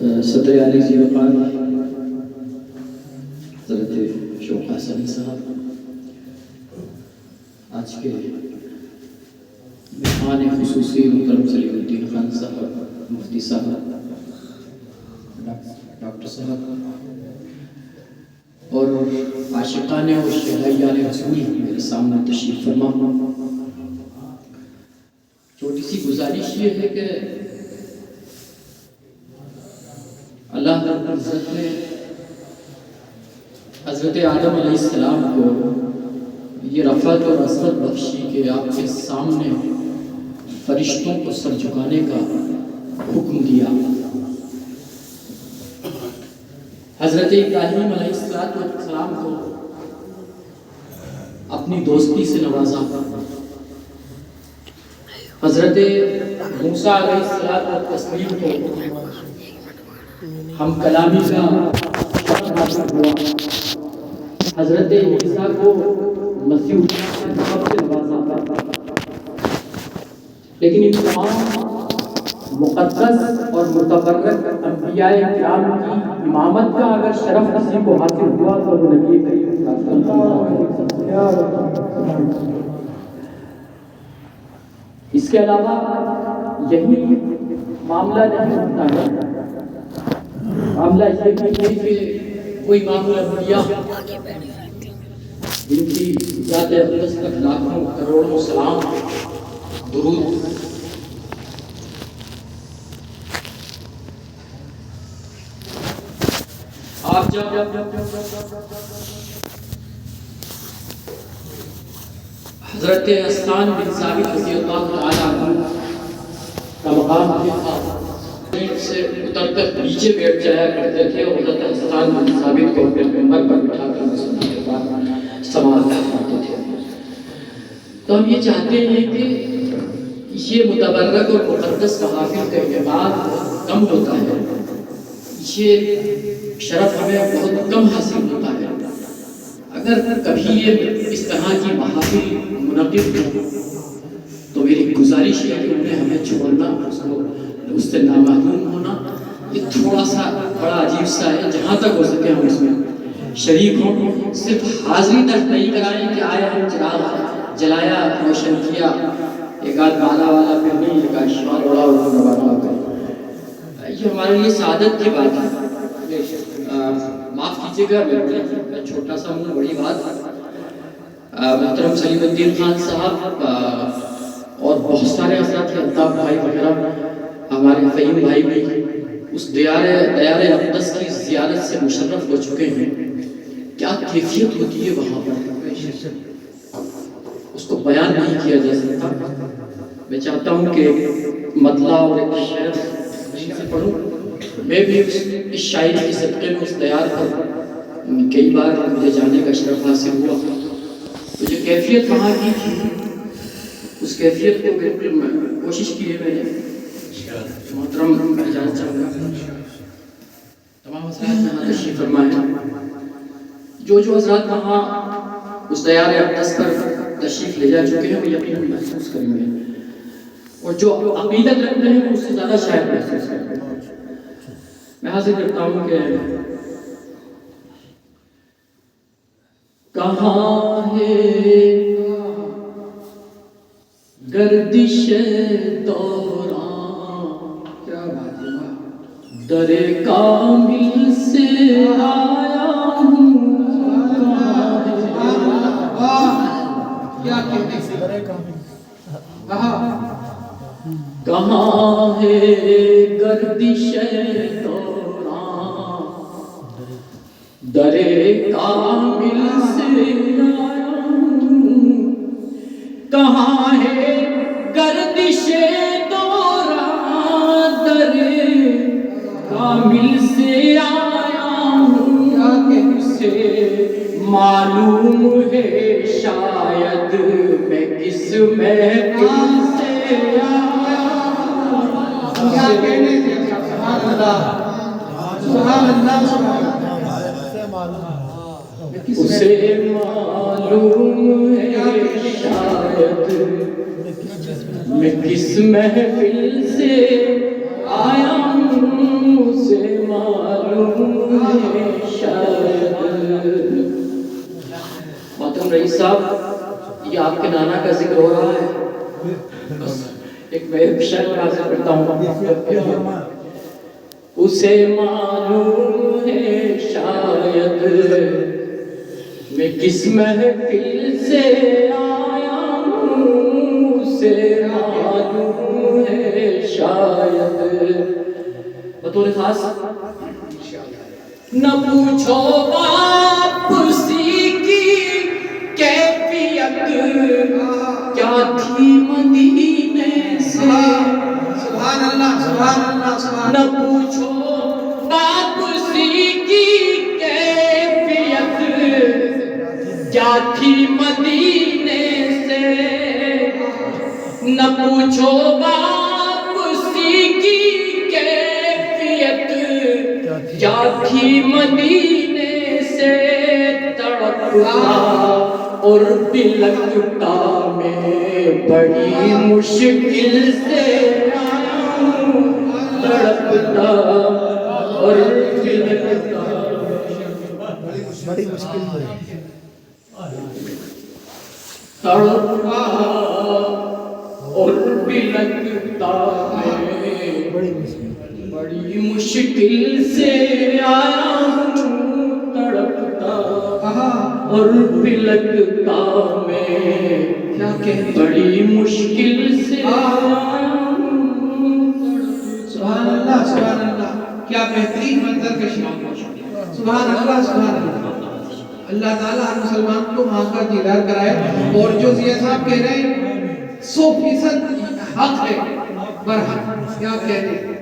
صدر علی ذی وقار حضرت شوق حسن صاحب آج کے مہمان خصوصی محترم سلیم الدین خان صاحب، مفتی صاحب، ڈاکٹر صاحب اور عاشقان اور شہدائیان رسول میرے سامنے تشریف فرما۔ چھوٹی سی گزارش یہ ہے کہ اللہ رب العزت نے حضرت آدم علیہ السلام کو یہ رفعت اور عظمت بخشی کہ آپ کے سامنے فرشتوں کو سر جھکانے کا حکم دیا۔ حضرت ابراہیم علیہ السلام کو اپنی دوستی سے نوازا۔ حضرت موسیٰ علیہ السلام کو ہم کلامی کا شرف حاصل ہوا۔ حضرت عیسیٰ کو مسیح سے نوازا۔ لیکن ان تمام مقدس اور متبرک انبیاء کرام کی امامت کا اگر شرف کسی کو حاصل ہوا تو وہ نبی کریم صلی اللہ علیہ وسلم۔ اس کے علاوہ یہی معاملہ نہیں ہوتا ہے۔ معاملہ یہ بھی ہے کہ کوئی امام الانبیاء جن کی ذات اقدس تک لاکھوں کروڑوں سلام درود، آپ جب حضرت حسان بن ثابت رضی اللہ تعالیٰ عنہ کا مقام دیکھا، سے اتر کر نیچے بیٹھ جایا کرتے تھے اور حضرت حسان بن ثابت کو اپنے منبر پر بٹھا کر مسجد کے بعد سماعت فرماتے تھے۔ تو ہم یہ چاہتے ہیں کہ یہ متبرک اور مقدس محافل کا اعتماد کم ہوتا ہے، یہ شرف ہمیں بہت کم حاصل ہوتا ہے۔ اگر کبھی یہ اس طرح کی محافل منعقد ہو تو میری گزارش ہے کہ انہیں ہمیں چھوڑنا، اس سے نامحروم ہونا، یہ تھوڑا سا بڑا عجیب سا ہے۔ جہاں تک ہو سکے ہم اس میں شریک ہوں، صرف حاضری تک نہیں کرائیں کہ آئے ہم چراغ جلایا، روشن کیا، ایک آدھ بالا والا پھر نہیں، ایک آدھ شوال والا اور روانہ کریں، یہ ہمارے لیے سعادت کی بات ہے۔ معاف کیجیے گا میں چھوٹا سا ہوں، بڑی بات۔ محترم سلیم الدین خان صاحب اور بہت سارے حضرات کے الطاف بھائی وغیرہ، ہمارے فہیم بھائی بھی اس دیار اقدس کی زیارت سے مشرف ہو چکے ہیں۔ کیا کیفیت ہوتی ہے وہاں پر، اس کو بیان نہیں کیا جا سکتا۔ میں چاہتا ہوں کہ مطلع اور ایک شعر سے پڑھوں۔ میں بھی اس شاعری کے صدقے میں اس دیار پر کئی بار مجھے جانے کا شرف حاصل ہوا، تو جو کیفیت وہاں کی تھی اس کیفیت کو بالکل کوشش کی ہے میں نے۔ محترم اجازت چاہوں گا تمام حضرات یہاں تشریف فرما ہے۔ جو حضرات وہاں اس دیار اقدس پر تشریف لے جا چکے ہیں وہ یقیناً محسوس کریں گے، اور جو عقیدت رکھتے ہیں وہ اس سے زیادہ شاید محسوس کریں گے۔ میں حاضر کرتا ہوں کہ کہاں ہے گردش دوران، در کامل سے آیا ہوں، کہاں ہے گردش دوران، در کامل سے آیا ہوں، کہاں ہے گردش دوران، در کامل سے آیا ہوں، اسے معلوم ہے شاید میں کس محفل سے آیا ہوں، اسے معلوم ہے شاید میں کس محفل سے آیا ہوں، اسے رئیس صاحب یہ آپ کے نانا کا ذکر ہو رہا ہے، بس ایک میں شعر واضح کرتا ہوں. اسے معلوم ہے شاید میں کس محفل سے آیا ہوں، اسے معلوم ہے شاید. بطور خاص نہ پوچھو واپسی کی کیفیت کیا تھی مدینے سے. سبحان اللہ سبحان اللہ سبحان نہ پوچھو واپسی کی کیفیت کیا تھی مدینے سے. نہ پوچھو واپسی کی کیفیت کیا تھی مدینے سے. تڑپتا اور بلکتا میں بڑی مشکل سے آیا ہوں. تڑپتا اور بلکتا بڑی مشکل ہے. تڑپتا اور بلکتا میں بڑی مشکل سے آیا ہوں. تڑپتا اور بلکتا میں بڑی مشکل سے آیا ہوں. سبحان اللہ سبحان اللہ، کیا بہترین منظر کشی. سبحان اللہ سبحان اللہ. اللہ تعالیٰ ہر مسلمان کو وہاں کا دیدار کرائے. اور جو ضیاء صاحب کہہ رہے ہیں 100% حق ہے، برحق. کیا کہتے ہیں